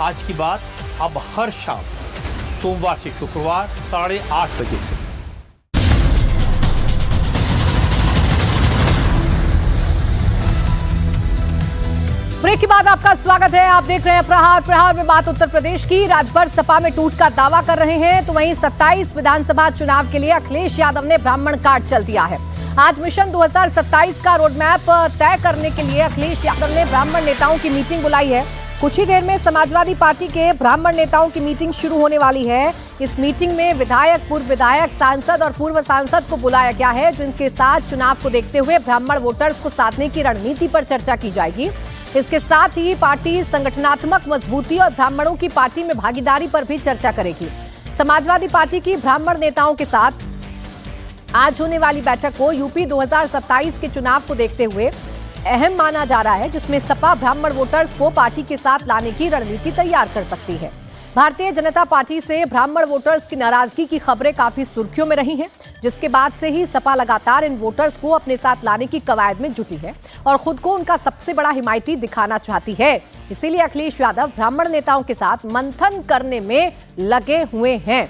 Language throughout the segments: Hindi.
आज की बात अब हर शाम सोमवार से शुक्रवार 8:30 बजे से। ब्रेक के बाद आपका स्वागत है। आप देख रहे हैं प्रहार। प्रहार में बात उत्तर प्रदेश की। राजभर सपा में टूट का दावा कर रहे हैं, तो वहीं 27 विधानसभा चुनाव के लिए अखिलेश यादव ने ब्राह्मण कार्ड चल दिया है। आज मिशन 2027 का रोडमैप तय करने के लिए अखिलेश यादव ने ब्राह्मण नेताओं की मीटिंग बुलाई है। कुछ ही देर में समाजवादी पार्टी के ब्राह्मण नेताओं की मीटिंग शुरू होने वाली है। इस मीटिंग में विधायक, पूर्व विधायक, सांसद और पूर्व सांसद को बुलाया गया है, जिनके साथ चुनाव को देखते हुए ब्राह्मण वोटर्स को साधने की रणनीति पर चर्चा की जाएगी। इसके साथ ही पार्टी संगठनात्मक मजबूती और ब्राह्मणों की पार्टी में भागीदारी पर भी चर्चा करेगी। समाजवादी पार्टी की ब्राह्मण नेताओं के साथ आज होने वाली बैठक को यूपी 2027 के चुनाव को देखते हुए अहम माना जा रहा है, जिसमें सपा ब्राह्मण वोटर्स को पार्टी के साथ लाने की रणनीति तैयार कर सकती है। भारतीय जनता पार्टी से ब्राह्मण वोटर्स की नाराजगी की खबरें काफी सुर्खियों में रही हैं, जिसके बाद से ही सपा लगातार इन वोटर्स को अपने साथ लाने की कवायद में जुटी है और खुद को उनका सबसे बड़ा हिमायती दिखाना चाहती है। इसीलिए अखिलेश यादव ब्राह्मण नेताओं के साथ मंथन करने में लगे हुए हैं।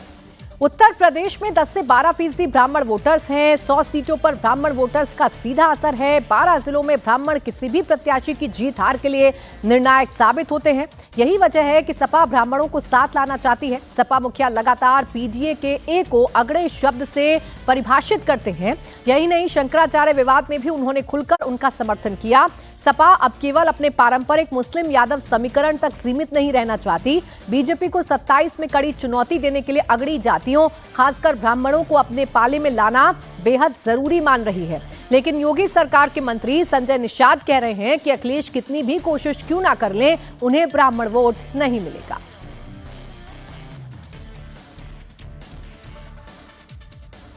उत्तर प्रदेश में 10 से 12% ब्राह्मण वोटर्स हैं। 100 सीटों पर ब्राह्मण वोटर्स का सीधा असर है। 12 जिलों में ब्राह्मण किसी भी प्रत्याशी की जीत हार के लिए निर्णायक साबित होते हैं। यही वजह है कि सपा ब्राह्मणों को साथ लाना चाहती है। सपा मुखिया लगातार पीडीए के ए को अगड़े शब्द से परिभाषित करते हैं। यही नहीं, शंकराचार्य विवाद में भी उन्होंने खुलकर उनका समर्थन किया। सपा अब केवल अपने पारंपरिक मुस्लिम यादव समीकरण तक सीमित नहीं रहना चाहती। बीजेपी को 27 में कड़ी चुनौती देने के लिए अगड़ी जातियों, खासकर ब्राह्मणों को अपने पाले में लाना बेहद जरूरी मान रही है। लेकिन योगी सरकार के मंत्री संजय निषाद कह रहे हैं कि अखिलेश कितनी भी कोशिश क्यों ना कर लें, उन्हें ब्राह्मण वोट नहीं मिलेगा।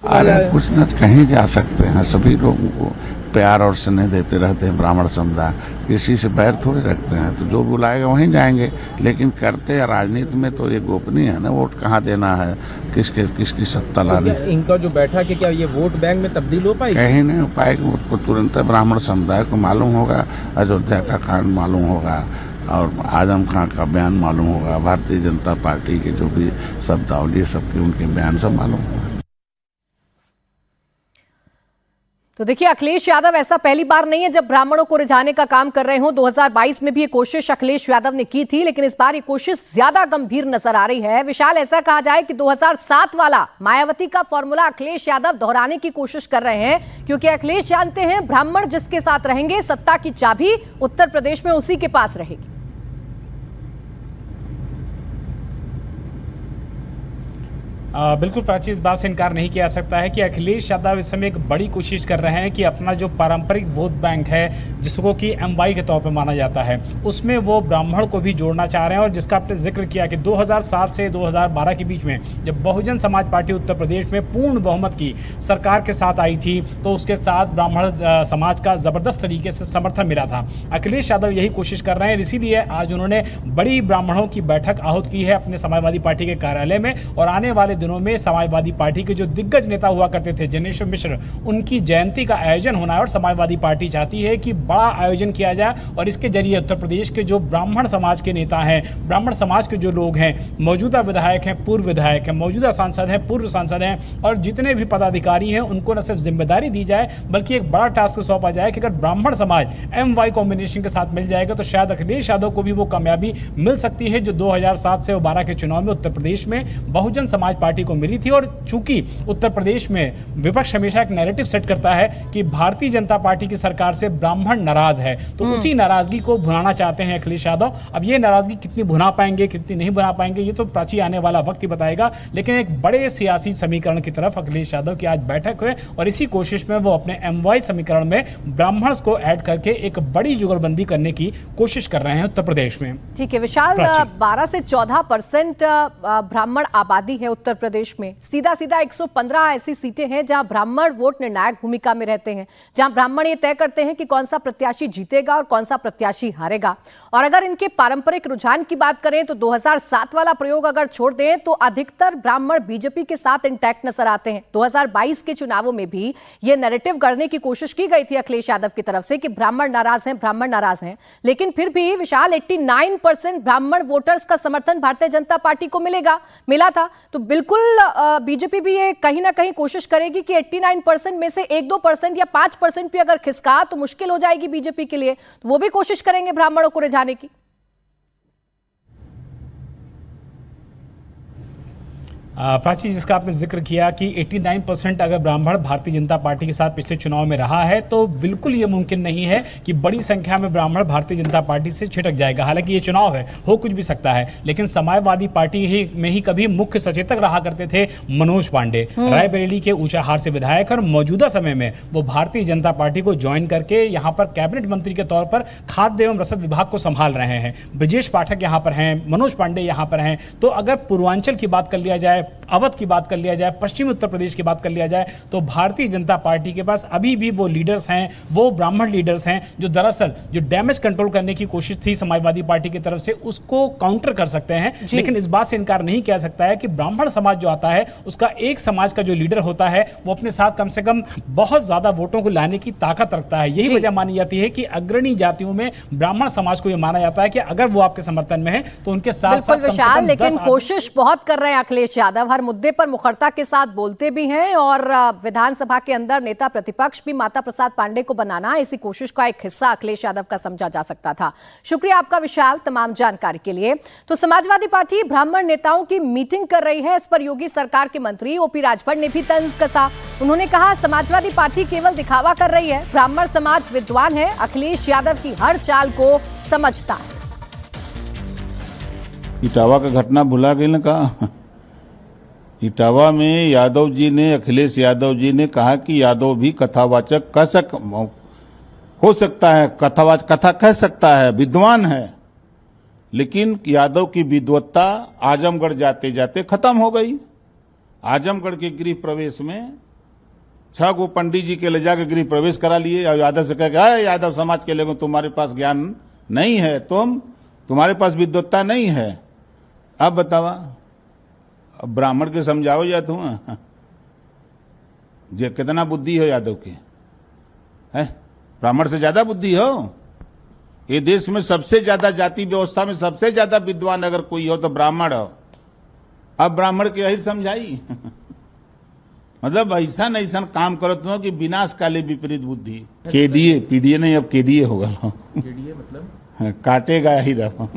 अरे कुछ न कहीं जा सकते हैं, सभी लोगों को प्यार और स्नेह देते रहते हैं ब्राह्मण समुदाय, किसी से बैर थोड़ी रखते हैं, तो जो बुलाएगा वहीं जाएंगे। लेकिन करते हैं राजनीति में तो ये गोपनीय है ना, वोट कहाँ देना है, किसकी सत्ता लानी। इनका जो बैठक है, क्या ये वोट बैंक में तब्दील हो पाएगी? कहीं नहीं हो पाएगी। उसको तुरंत ब्राह्मण समुदाय को मालूम होगा, अयोध्या का कांड मालूम होगा और आजम खां का बयान मालूम होगा, भारतीय जनता पार्टी के जो भी शब्दावली सबके उनके बयान सब मालूम होगा। तो देखिए, अखिलेश यादव ऐसा पहली बार नहीं है जब ब्राह्मणों को रिझाने का काम कर रहे हो। 2022 में भी ये कोशिश अखिलेश यादव ने की थी, लेकिन इस बार ये कोशिश ज्यादा गंभीर नजर आ रही है। विशाल, ऐसा कहा जाए कि 2007 वाला मायावती का फॉर्मूला अखिलेश यादव दोहराने की कोशिश कर रहे हैं, क्योंकि अखिलेश जानते हैं ब्राह्मण जिसके साथ रहेंगे, सत्ता की चाबी उत्तर प्रदेश में उसी के पास रहेगी। बिल्कुल प्राची, इस बात से इनकार नहीं किया जा सकता है कि अखिलेश यादव इस समय एक बड़ी कोशिश कर रहे हैं कि अपना जो पारंपरिक वोट बैंक है, जिसको कि एमवाई के तौर पे माना जाता है, उसमें वो ब्राह्मण को भी जोड़ना चाह रहे हैं। और जिसका आपने जिक्र किया कि 2007 से 2012 के बीच में जब बहुजन समाज पार्टी उत्तर प्रदेश में पूर्ण बहुमत की सरकार के साथ आई थी, तो उसके साथ ब्राह्मण समाज का ज़बरदस्त तरीके से समर्थन मिला था। अखिलेश यादव यही कोशिश कर रहे हैं, इसीलिए आज उन्होंने बड़ी ब्राह्मणों की बैठक आहूत की है अपने समाजवादी पार्टी के कार्यालय में। और आने वाले दिनों में समाजवादी पार्टी के जो दिग्गज नेता हुआ करते थे, जनेश्वर मिश्र, उनकी जयंती का आयोजन होना है और समाजवादी पार्टी चाहती है कि बड़ा आयोजन किया जाए और इसके जरिए उत्तर प्रदेश के जो ब्राह्मण समाज के नेता हैं, ब्राह्मण समाज के जो लोग हैं, मौजूदा विधायक हैं, पूर्व विधायक हैं, मौजूदा सांसद हैं, पूर्व सांसद हैं, और जितने भी पदाधिकारी हैं, उनको न सिर्फ जिम्मेदारी दी जाए बल्कि एक बड़ा टास्क सौंपा जाए कि अगर ब्राह्मण समाज एमवाई कॉम्बिनेशन के साथ मिल जाएगा तो शायद अखिलेश यादव को भी वो कामयाबी मिल सकती है जो 2007 से 2012 के चुनाव में उत्तर प्रदेश में बहुजन समाज पार्टी को मिली थी। और चूंकि उत्तर प्रदेश में विपक्ष हमेशा एक नैरेटिव सेट करता है कि भारतीय जनता पार्टी की सरकार से ब्राह्मण नाराज है, तो उसी नाराजगी को भुनाना चाहते हैं अखिलेश यादव। अब ये नाराजगी कितनी भुना पाएंगे, कितनी नहीं भुना पाएंगे, ये तो प्राची आने वाला वक्त ही बताएगा। लेकिन एक बड़े सियासी समीकरण की तरफ अखिलेश यादव की आज बैठक हुई और इसी कोशिश में वो अपने एमवाई समीकरण में ब्राह्मण को ऐड करके एक बड़ी जुगलबंदी करने की कोशिश कर रहे हैं उत्तर प्रदेश में। ठीक है विशाल, 12 से 14% ब्राह्मण आबादी है उत्तर प्रदेश में। सीधा सीधा 115 ऐसी सीटें हैं जहां ब्राह्मण वोट निर्णायक भूमिका में रहते हैं, जहां ब्राह्मण ये तय करते हैं कि कौन सा प्रत्याशी जीतेगा और कौन सा प्रत्याशी हारेगा। और अगर इनके पारंपरिक रुझान की बात करें तो 2007 वाला प्रयोग अगर छोड़ दें तो अधिकतर ब्राह्मण बीजेपी के साथ इंटैक्ट नजर आते हैं। 2022 के चुनावों में भी यह नैरेटिव गढ़ने की कोशिश की गई थी अखिलेश यादव की तरफ से कि ब्राह्मण नाराज हैं, लेकिन फिर भी विशाल 89% ब्राह्मण वोटर्स का समर्थन भारतीय जनता पार्टी को मिला था। तो बिल्कुल बीजेपी भी ये कहीं ना कहीं कोशिश करेगी कि 89% में से 1-2% या 5% भी अगर खिसका तो मुश्किल हो जाएगी बीजेपी के लिए, तो वो भी कोशिश करेंगे ब्राह्मणों को रिझाने की। प्राची, जिसका आपने जिक्र किया कि 89% अगर ब्राह्मण भारतीय जनता पार्टी के साथ पिछले चुनाव में रहा है तो बिल्कुल ये मुमकिन नहीं है कि बड़ी संख्या में ब्राह्मण भारतीय जनता पार्टी से छिटक जाएगा। हालांकि ये चुनाव है, हो कुछ भी सकता है, लेकिन समाजवादी पार्टी में ही कभी मुख्य सचेतक रहा करते थे मनोज पांडे, रायबरेली के ऊंचाहार से विधायक, और मौजूदा समय में वो भारतीय जनता पार्टी को ज्वाइन करके यहाँ पर कैबिनेट मंत्री के तौर पर खाद्य एवं रसद विभाग को संभाल रहे हैं। ब्रजेश पाठक यहाँ पर हैं, मनोज पांडे यहाँ पर हैं। तो अगर पूर्वांचल की बात कर लिया जाए, अवध की बात कर लिया जाए, पश्चिमी उत्तर प्रदेश की बात कर लिया जाए, तो भारतीय जनता पार्टी के पास अभी भी वो लीडर्स हैं, वो ब्राह्मण लीडर्स हैं जो दरअसल जो डैमेज कंट्रोल करने की कोशिश थी समाजवादी पार्टी की तरफ से उसको काउंटर कर सकते हैं। लेकिन इस बात से इनकार नहीं किया सकता है कि ब्राह्मण समाज जो आता है उसका एक समाज का जो लीडर होता है वो अपने साथ कम से कम बहुत ज्यादा वोटों को लाने की ताकत रखता है। यही वजह मानी जाती है कि अग्रणी जातियों में ब्राह्मण समाज को यह माना जाता है कि अगर वो आपके समर्थन में है तो उनके साथ विशाल, लेकिन कोशिश बहुत कर रहे हैं अखिलेश यादव, हर मुद्दे पर मुखरता के साथ बोलते भी हैं और विधानसभा के अंदर नेता प्रतिपक्ष भी माता प्रसाद पांडे को बनाना इसी कोशिश का एक हिस्सा अखिलेश यादव का समझा जा सकता था। शुक्रिया आपका विशाल तमाम जानकारी के लिए। तो समाजवादी पार्टी ब्राह्मण नेताओं की मीटिंग कर रही है, इस पर योगी सरकार के मंत्री ओपी राजभर ने भी तंज कसा। उन्होंने कहा समाजवादी पार्टी केवल दिखावा कर रही है, ब्राह्मण समाज विद्वान है, अखिलेश यादव की हर चाल को समझता है। इटावा का घटना भुला गई ना, कहा इटावा में यादव जी ने, अखिलेश यादव जी ने कहा कि यादव भी कथावाचक हो सकता है, कथा कह सकता है, विद्वान है, लेकिन यादव की विद्वत्ता आजमगढ़ जाते जाते खत्म हो गई। आजमगढ़ के गृह प्रवेश में 6 गो पंडित जी के ले जाकर गृह प्रवेश करा लिए और यादव से कह गया, यादव समाज के लोगों तुम्हारे पास ज्ञान नहीं है, तुम्हारे पास विद्वत्ता नहीं है। अब बतावा, अब ब्राह्मण के समझाओ या तुम जे कितना बुद्धि हो यादव के, है ब्राह्मण से ज्यादा बुद्धि हो। ये देश में सबसे ज्यादा जाति व्यवस्था में सबसे ज्यादा विद्वान अगर कोई हो तो ब्राह्मण हो। अब ब्राह्मण के यही समझाई मतलब ऐसा काम करो तुम कि विनाश काले विपरीत बुद्धि। केडीए पीडीए नहीं, अब केडीए होगा। केडीए मतलब काटेगा ही रहा।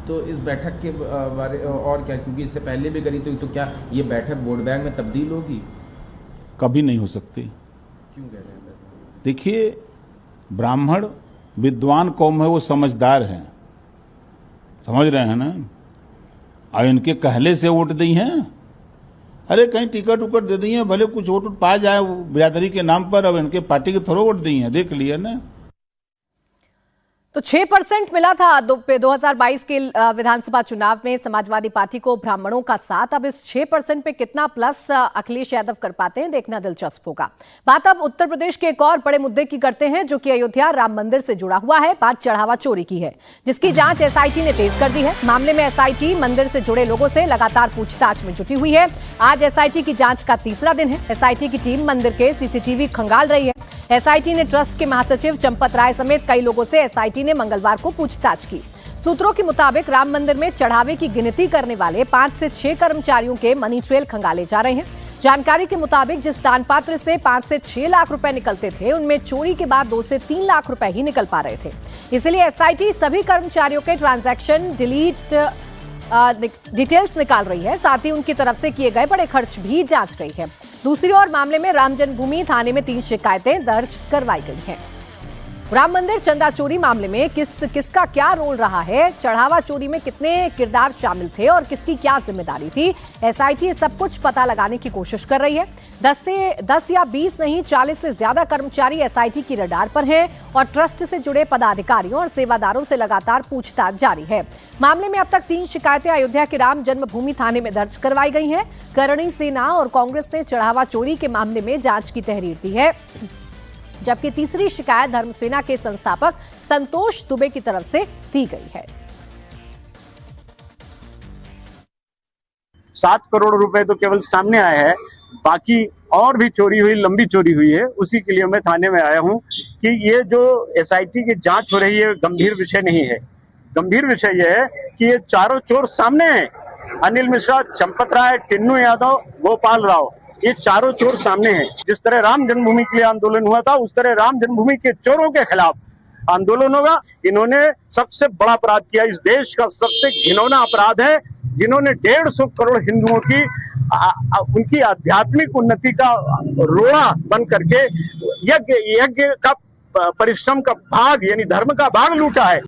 तो इस बैठक के बारे और क्या, क्योंकि इससे पहले भी करी तो क्या ये बैठक वोट बैंक में तब्दील होगी? कभी नहीं हो सकती। क्यों कह रहे हैं? देखिए, ब्राह्मण विद्वान कौम है, वो समझदार है, समझ रहे हैं ना। और इनके कहले से वोट दी हैं, अरे कहीं टिकट उकट दे दी है, भले कुछ वोट पा जाए बिरादरी के नाम पर, अब इनके पार्टी के थोड़ा वोट दी है, देख लिया ना। तो 6% मिला था 2022 के विधानसभा चुनाव में समाजवादी पार्टी को ब्राह्मणों का साथ। अब इस 6% पे कितना प्लस अखिलेश यादव कर पाते हैं, देखना दिलचस्प होगा। बात अब उत्तर प्रदेश के एक और बड़े मुद्दे की करते हैं जो कि अयोध्या राम मंदिर से जुड़ा हुआ है। बात चढ़ावा चोरी की है, जिसकी जांच एसआईटी ने तेज कर दी है। मामले में एसआईटी मंदिर से जुड़े लोगों से लगातार पूछताछ में जुटी हुई है। आज एसआईटी की जांच का तीसरा दिन है। एसआईटी की टीम मंदिर के सीसीटीवी खंगाल रही है। एसआईटी ने ट्रस्ट के महासचिव चंपत राय समेत कई लोगों से एसआईटी ने मंगलवार को पूछताछ की। सूत्रों के मुताबिक राम मंदिर में चढ़ावे की गिनती करने वाले 5 से 6 कर्मचारियों के मनी ट्रेल खंगाले जा रहे हैं। जानकारी के मुताबिक जिस दान पात्र से 5 से 6 लाख रुपए निकलते थे, उनमें चोरी के बाद 2 से 3 लाख रुपए ही निकल पा रहे थे। इसलिए एसआईटी सभी कर्मचारियों के ट्रांजैक्शन डिटेल्स निकाल रही है, साथ ही उनकी तरफ से किए गए बड़े खर्च भी जांच रही है। दूसरी ओर मामले में राम जन्मभूमि थाने में 3 शिकायतें दर्ज करवाई गई हैं। राम मंदिर चंदा चोरी मामले में किसका क्या रोल रहा है, चढ़ावा चोरी में कितने किरदार शामिल थे और किसकी क्या जिम्मेदारी थी, एसआईटी सब कुछ पता लगाने की कोशिश कर रही है। 10 या 20 नहीं 40 से ज्यादा कर्मचारी एसआईटी की रडार पर हैं और ट्रस्ट से जुड़े पदाधिकारियों और सेवादारों से लगातार पूछताछ जारी है। मामले में अब तक 3 शिकायतें अयोध्या के राम जन्मभूमि थाने में दर्ज करवाई गई हैं। करणी सेना और कांग्रेस ने चढ़ावा चोरी के मामले में जांच की तहरीर दी है, जबकि तीसरी शिकायत धर्मसेना के संस्थापक संतोष दुबे की तरफ से दी गई है। 7 करोड़ रुपए तो केवल सामने आए हैं, बाकी और भी चोरी हुई, लंबी चोरी हुई है। उसी के लिए मैं थाने में आया हूं कि ये जो एसआईटी की जांच हो रही है गंभीर विषय नहीं है। गंभीर विषय यह है कि ये चारों चोर सामने हैं। अनिल मिश्रा, चंपत राय, टिन्नू यादव, गोपाल राव, ये चारों चोर सामने हैं। जिस तरह राम जन्मभूमि के लिए आंदोलन हुआ था, उस तरह राम जन्मभूमि के चोरों के खिलाफ आंदोलन होगा। इन्होंने सबसे बड़ा अपराध किया, इस देश का सबसे घिनौना अपराध है, जिन्होंने 150 करोड़ हिंदुओं की उनकी आध्यात्मिक उन्नति का रोड़ा बन करके यज्ञ का परिश्रम का भाग यानी धर्म का भाग लूटा है।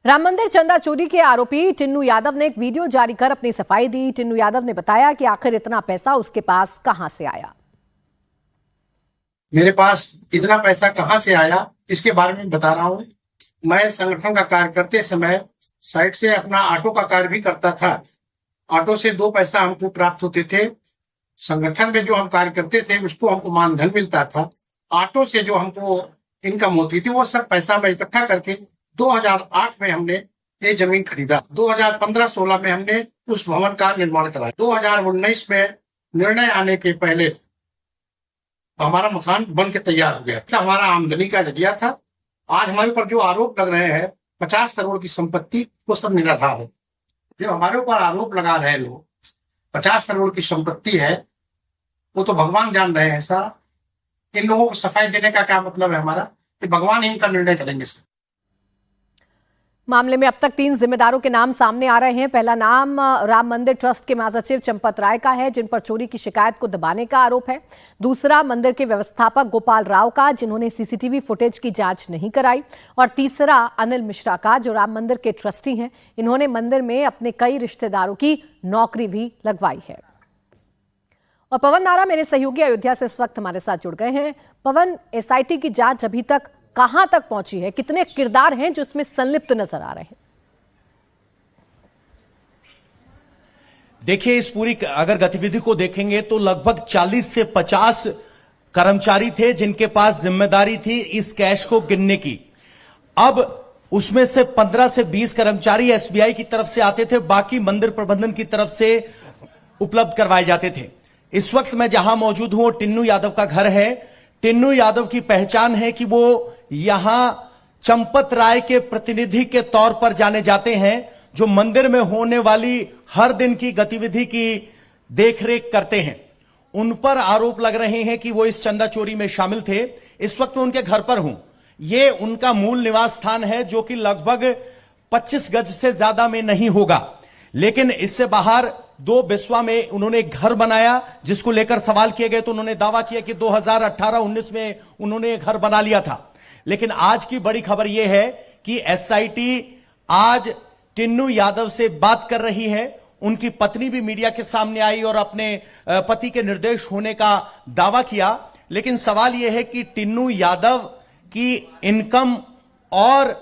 राम मंदिर चंदा चोरी के आरोपी टिन्नू यादव ने एक वीडियो जारी कर अपनी सफाई दी। टिन्नू यादव ने बताया कि आखिर इतना पैसा उसके पास कहां से आया। मेरे पास इतना पैसा कहां से आया इसके बारे में बता रहा हूं। मैं संगठन का कार्य करते समय साइड से अपना ऑटो का कार्य भी करता था। ऑटो से 2 पैसा हमको प्राप्त होते थे। संगठन में जो हम कार्य करते थे उसको हमको मानधन मिलता था। ऑटो से जो हमको इनकम होती थी वो सब पैसा मैं इकट्ठा करके 2008 में हमने ये जमीन खरीदा। 2015-16 में हमने उस भवन का निर्माण कराया। 2019 में निर्णय आने के पहले हमारा मकान बन के तैयार हो गया था। हमारा आमदनी का जरिया था। आज हमारे ऊपर जो आरोप लग रहे हैं 50 करोड़ की संपत्ति, वो सब निराधार है। जो हमारे ऊपर आरोप लगा रहे लोग 50 करोड़ की संपत्ति है, वो तो भगवान जान रहे हैं। सारा इन लोगों को सफाई देने का क्या मतलब है हमारा, कि भगवान इनका निर्णय करेंगे। मामले में अब तक 3 जिम्मेदारों के नाम सामने आ रहे हैं। पहला नाम राम मंदिर ट्रस्ट के महासचिव चंपत राय का है, जिन पर चोरी की शिकायत को दबाने का आरोप है। दूसरा मंदिर के व्यवस्थापक गोपाल राव का, जिन्होंने सीसीटीवी फुटेज की जांच नहीं कराई। और तीसरा अनिल मिश्रा का, जो राम मंदिर के ट्रस्टी हैं। इन्होंने मंदिर में अपने कई रिश्तेदारों की नौकरी भी लगवाई है। और पवन नारा मेरे सहयोगी अयोध्या से इस वक्त हमारे साथ जुड़ गए हैं। पवन, एसआईटी की जांच अभी तक कहां तक पहुंची है? कितने किरदार हैं जो इसमें संलिप्त नजर आ रहे हैं? देखिए, इस पूरी अगर गतिविधि को देखेंगे तो लगभग 40 से 50 कर्मचारी थे जिनके पास जिम्मेदारी थी इस कैश को गिनने की। अब उसमें से 15 से 20 कर्मचारी एसबीआई की तरफ से आते थे, बाकी मंदिर प्रबंधन की तरफ से उपलब्ध करवाए जाते थे। इस वक्त मैं जहां मौजूद हूं, टिन्नू यादव का घर है। टिन्नू यादव की पहचान है कि वो यहां चंपत राय के प्रतिनिधि के तौर पर जाने जाते हैं, जो मंदिर में होने वाली हर दिन की गतिविधि की देखरेख करते हैं। उन पर आरोप लग रहे हैं कि वो इस चंदा चोरी में शामिल थे। इस वक्त मैं उनके घर पर हूं। ये उनका मूल निवास स्थान है, जो कि लगभग 25 गज से ज्यादा में नहीं होगा, लेकिन इससे बाहर 2 बिस्वा में उन्होंने एक घर बनाया, जिसको लेकर सवाल किए गए तो उन्होंने दावा किया कि 2018-19 में उन्होंने एक घर बना लिया था। लेकिन आज की बड़ी खबर यह है कि एसआईटी आज टिन्नू यादव से बात कर रही है। उनकी पत्नी भी मीडिया के सामने आई और अपने पति के निर्देश होने का दावा किया। लेकिन सवाल यह है कि टिन्नू यादव की इनकम और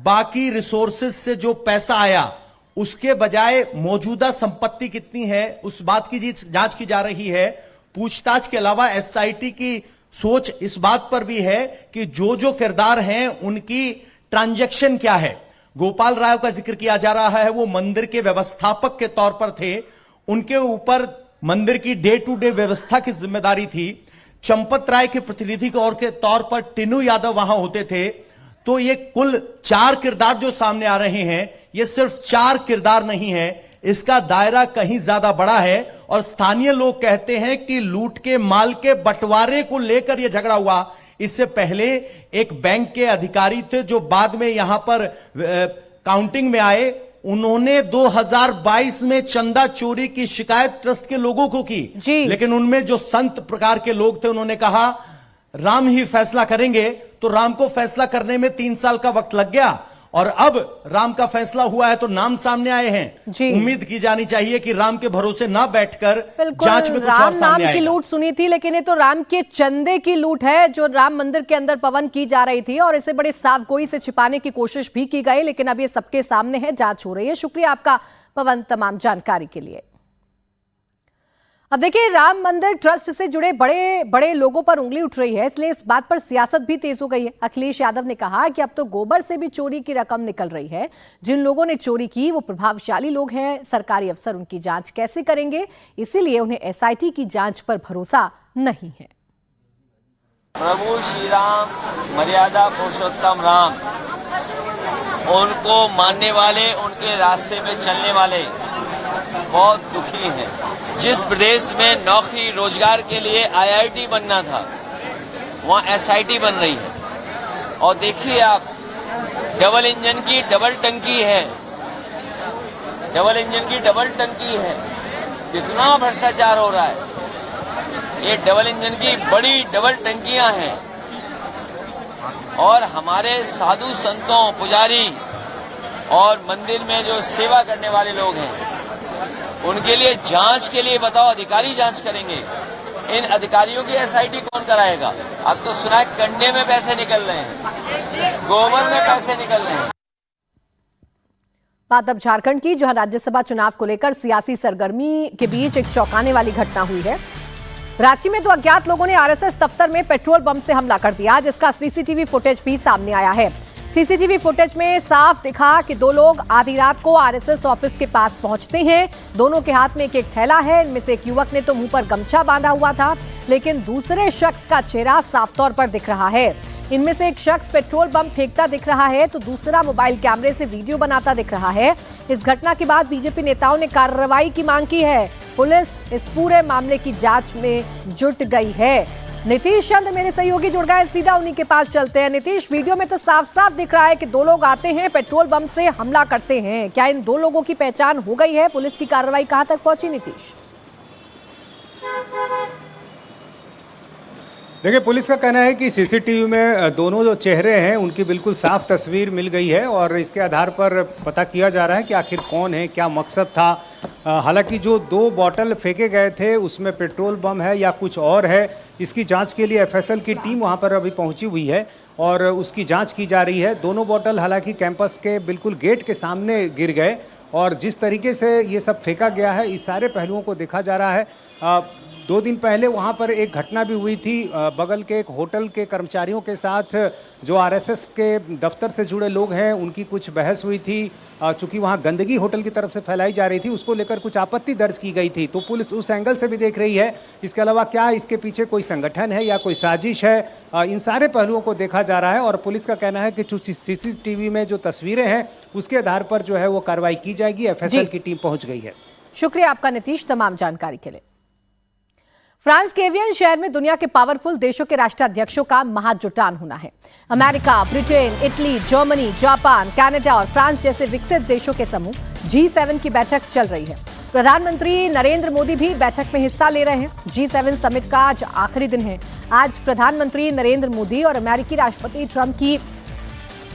बाकी रिसोर्सेज से जो पैसा आया, उसके बजाय मौजूदा संपत्ति कितनी है, उस बात की जांच की जा रही है। पूछताछ के अलावा एसआईटी की सोच इस बात पर भी है कि जो जो किरदार हैं उनकी ट्रांजैक्शन क्या है। गोपाल राव का जिक्र किया जा रहा है, वो मंदिर के व्यवस्थापक के तौर पर थे। उनके ऊपर मंदिर की डे टू डे व्यवस्था की जिम्मेदारी थी। चंपत राय के प्रतिनिधि के तौर पर टिन्नू यादव वहां होते थे। तो ये कुल 4 किरदार जो सामने आ रहे हैं, ये सिर्फ 4 किरदार नहीं है, इसका दायरा कहीं ज्यादा बड़ा है। और स्थानीय लोग कहते हैं कि लूट के माल के बंटवारे को लेकर यह झगड़ा हुआ। इससे पहले एक बैंक के अधिकारी थे जो बाद में यहां पर काउंटिंग में आए, उन्होंने 2022 में चंदा चोरी की शिकायत ट्रस्ट के लोगों को की। लेकिन उनमें जो संत प्रकार के लोग थे, उन्होंने कहा राम ही फैसला करेंगे, तो राम को फैसला करने में 3 साल का वक्त लग गया और अब राम का फैसला हुआ है तो नाम सामने आए हैं। उम्मीद की जानी चाहिए कि राम के भरोसे ना बैठकर जांच में कुछ और सामने राम नाम आएगा। की लूट सुनी थी, लेकिन ये तो राम के चंदे की लूट है जो राम मंदिर के अंदर पवन की जा रही थी और इसे बड़े साफगोई से छिपाने की कोशिश भी की गई, लेकिन अब ये सबके सामने है, जांच हो रही है। शुक्रिया आपका पवन तमाम जानकारी के लिए। अब देखिए, राम मंदिर ट्रस्ट से जुड़े बड़े बड़े लोगों पर उंगली उठ रही है, इसलिए इस बात पर सियासत भी तेज हो गई है। अखिलेश यादव ने कहा कि अब तो गोबर से भी चोरी की रकम निकल रही है। जिन लोगों ने चोरी की वो प्रभावशाली लोग हैं, सरकारी अफसर उनकी जांच कैसे करेंगे, इसीलिए उन्हें एसआईटी की जांच पर भरोसा नहीं है। प्रभु श्री राम, मर्यादा पुरुषोत्तम राम, उनको मानने वाले, उनके रास्ते में चलने वाले बहुत दुखी हैं। जिस प्रदेश में नौकरी रोजगार के लिए आईआईटी बनना था, वहाँ एसआईटी बन रही है। और देखिए आप, डबल इंजन की डबल टंकी है, डबल इंजन की डबल टंकी है। कितना भ्रष्टाचार हो रहा है। ये डबल इंजन की बड़ी डबल टंकियां हैं और हमारे साधु संतों, पुजारी और मंदिर में जो सेवा करने वाले लोग हैं, उनके लिए जांच के लिए बताओ, अधिकारी जांच करेंगे। इन अधिकारियों की एसआईटी कौन कराएगा? अब तो सुना है कंडे में पैसे निकल रहे हैं, गोबर में पैसे निकल रहे हैं। बात अब झारखंड की, जहां राज्यसभा चुनाव को लेकर सियासी सरगर्मी के बीच एक चौंकाने वाली घटना हुई है। रांची में 2 अज्ञात लोगों ने आरएसएस दफ्तर में पेट्रोल बम से हमला कर दिया, जिसका सीसीटीवी फुटेज भी सामने आया है। सीसीटीवी फुटेज में साफ दिखा कि 2 लोग आधी रात को आरएसएस ऑफिस के पास पहुंचते हैं। दोनों के हाथ में एक थैला है। इनमें से एक युवक ने तो मुंह पर गमछा बांधा हुआ था, लेकिन दूसरे शख्स का चेहरा साफ तौर पर दिख रहा है। इनमें से एक शख्स पेट्रोल बम फेंकता दिख रहा है तो दूसरा मोबाइल कैमरे से वीडियो बनाता दिख रहा है। इस घटना के बाद बीजेपी नेताओं ने कार्रवाई की मांग की है। पुलिस इस पूरे मामले की जांच में जुट गई है। नीतीश चंद मेरे सहयोगी जुड़ गए, सीधा उन्हीं के पास चलते हैं। नीतीश, वीडियो में तो साफ साफ दिख रहा है कि 2 लोग आते हैं, पेट्रोल बम से हमला करते हैं। क्या इन 2 लोगों की पहचान हो गई है? पुलिस की कार्रवाई कहां तक पहुंची नीतीश? देखिए, पुलिस का कहना है कि सीसीटीवी में दोनों जो चेहरे हैं उनकी बिल्कुल साफ तस्वीर मिल गई है और इसके आधार पर पता किया जा रहा है कि आखिर कौन है, क्या मकसद था। हालांकि जो 2 बॉटल फेंके गए थे उसमें पेट्रोल बम है या कुछ और है, इसकी जांच के लिए एफएसएल की टीम वहां पर अभी पहुंची हुई है और उसकी जांच की जा रही है। दोनों बॉटल हालांकि कैंपस के बिल्कुल गेट के सामने गिर गए और जिस तरीके से ये सब फेंका गया है, इस सारे पहलुओं को देखा जा रहा है। 2 दिन पहले वहाँ पर एक घटना भी हुई थी, बगल के एक होटल के कर्मचारियों के साथ जो आरएसएस के दफ्तर से जुड़े लोग हैं उनकी कुछ बहस हुई थी। चूंकि वहाँ गंदगी होटल की तरफ से फैलाई जा रही थी, उसको लेकर कुछ आपत्ति दर्ज की गई थी, तो पुलिस उस एंगल से भी देख रही है। इसके अलावा क्या इसके पीछे कोई संगठन है या कोई साजिश है, इन सारे पहलुओं को देखा जा रहा है और पुलिस का कहना है कि सीसीटीवी में जो तस्वीरें हैं उसके आधार पर जो है वो कार्रवाई की जाएगी। एफएसएल की टीम पहुंच गई है। शुक्रिया आपका नीतीश तमाम जानकारी के लिए। फ्रांस के एवियन शहर में दुनिया के पावरफुल देशों के राष्ट्राध्यक्षों का महाजुटान होना है। America, Britain, Italy, Germany, Japan, Canada और फ्रांस जैसे विकसित देशों के समूह G7 की बैठक चल रही है। प्रधानमंत्री नरेंद्र मोदी भी बैठक में हिस्सा ले रहे हैं। G7 समिट का आज आखिरी दिन है। आज प्रधानमंत्री नरेंद्र मोदी और अमेरिकी राष्ट्रपति ट्रंप की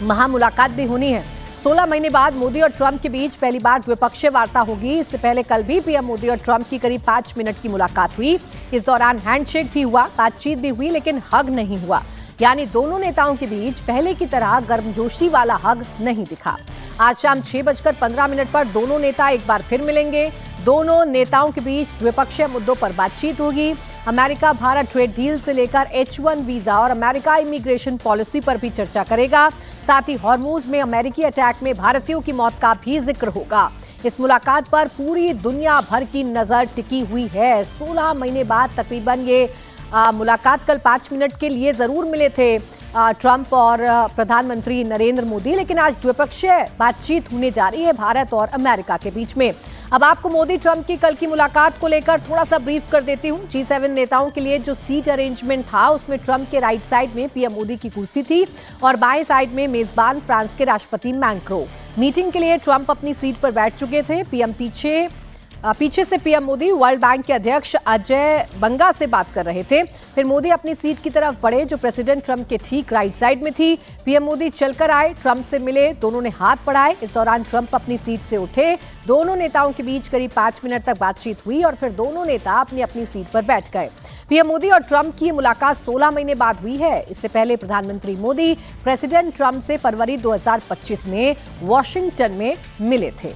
महामुलाकात भी होनी है। 16 महीने बाद मोदी और ट्रंप के बीच पहली बार द्विपक्षीय वार्ता होगी। इससे पहले कल भी पीएम मोदी और ट्रंप की करीब 5 मिनट की मुलाकात हुई। इस दौरान हैंडशेक भी हुआ, बातचीत भी हुई, लेकिन हग नहीं हुआ। यानी दोनों नेताओं के बीच पहले की तरह गर्मजोशी वाला हग नहीं दिखा। आज शाम 6:15 पर दोनों नेता एक बार फिर मिलेंगे। दोनों नेताओं के बीच द्विपक्षीय मुद्दों पर बातचीत होगी। अमेरिका भारत ट्रेड डील से लेकर H1 वीजा और अमेरिका इमिग्रेशन पॉलिसी पर भी चर्चा करेगा। साथ ही हॉर्मुज में अमेरिकी अटैक में भारतीयों की मौत का भी जिक्र होगा। इस मुलाकात पर पूरी दुनिया भर की नजर टिकी हुई है। 16 महीने बाद तकरीबन ये मुलाकात कल 5 मिनट के लिए जरूर मिले थे ट्रंप और प्रधानमंत्री नरेंद्र मोदी, लेकिन आज द्विपक्षीय बातचीत होने जा रही है भारत और अमेरिका के बीच में। अब आपको मोदी ट्रंप की कल की मुलाकात को लेकर थोड़ा सा ब्रीफ कर देती हूँ। G7 नेताओं के लिए जो सीट अरेंजमेंट था उसमें ट्रंप के राइट साइड में पीएम मोदी की कुर्सी थी और बाएं साइड में मेजबान फ्रांस के राष्ट्रपति मैक्रों। मीटिंग के लिए ट्रंप अपनी सीट पर बैठ चुके थे। पीएम पीछे पीछे से पीएम मोदी वर्ल्ड बैंक के अध्यक्ष अजय बंगा से बात कर रहे थे। फिर मोदी अपनी सीट की तरफ बढ़े जो प्रेसिडेंट ट्रंप के ठीक राइट साइड में थी। पीएम मोदी चलकर आए, ट्रंप से मिले, दोनों ने हाथ बढ़ाए। इस दौरान ट्रंप अपनी सीट से उठे। दोनों नेताओं के बीच करीब 5 मिनट तक बातचीत हुई और फिर दोनों नेता अपनी अपनी सीट पर बैठ गए। पीएम मोदी और ट्रंप की मुलाकात 16 महीने बाद हुई है। इससे पहले प्रधानमंत्री मोदी प्रेसिडेंट ट्रंप से फरवरी 2025 में वॉशिंगटन में मिले थे।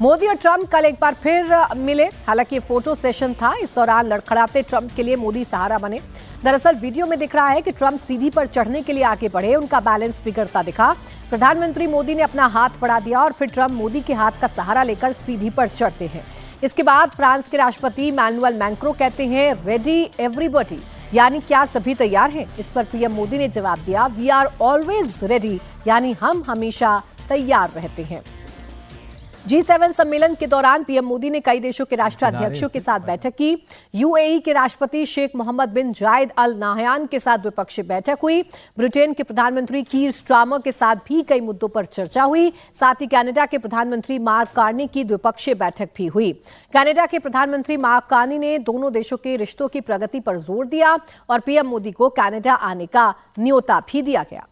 मोदी और ट्रंप कल एक बार फिर मिले। हालांकि फोटो सेशन था। इस दौरान लड़खड़ाते ट्रंप के लिए मोदी सहारा बने। दरअसल वीडियो में दिख रहा है कि ट्रंप सीढ़ी पर चढ़ने के लिए आगे बढ़े, उनका बैलेंस बिगड़ता दिखा। प्रधानमंत्री मोदी ने अपना हाथ बढ़ा दिया और फिर ट्रंप मोदी के हाथ का सहारा लेकर सीढ़ी पर चढ़ते हैं। इसके बाद फ्रांस के राष्ट्रपति इमैनुअल मैक्रों कहते हैं रेडी एवरीबॉडी, यानी क्या सभी तैयार हैं। इस पर पीएम मोदी ने जवाब दिया वी आर ऑलवेज रेडी, यानी हम हमेशा तैयार रहते हैं। G7 सम्मेलन के दौरान पीएम मोदी ने कई देशों के राष्ट्राध्यक्षों के साथ बैठक की। यूएई के राष्ट्रपति शेख मोहम्मद बिन जायद अल नाहयान के साथ द्विपक्षीय बैठक हुई। ब्रिटेन के प्रधानमंत्री कीर स्टारमर के साथ भी कई मुद्दों पर चर्चा हुई। साथ ही कनाडा के प्रधानमंत्री मार्क कार्नी की द्विपक्षीय बैठक भी हुई। कनाडा के प्रधानमंत्री मार्क कार्नी ने दोनों देशों के रिश्तों की प्रगति पर जोर दिया और पीएम मोदी को कनाडा आने का न्योता भी दिया गया।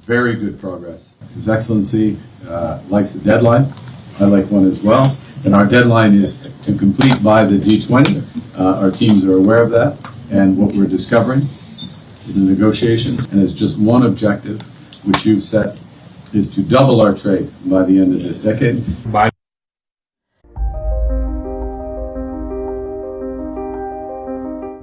Very good progress. His Excellency likes the deadline. I like one as well. And our deadline is to complete by the G20. Our teams are aware of that. And what we're discovering in the negotiations, and it's just one objective which you've set, is to double our trade by the end of this decade.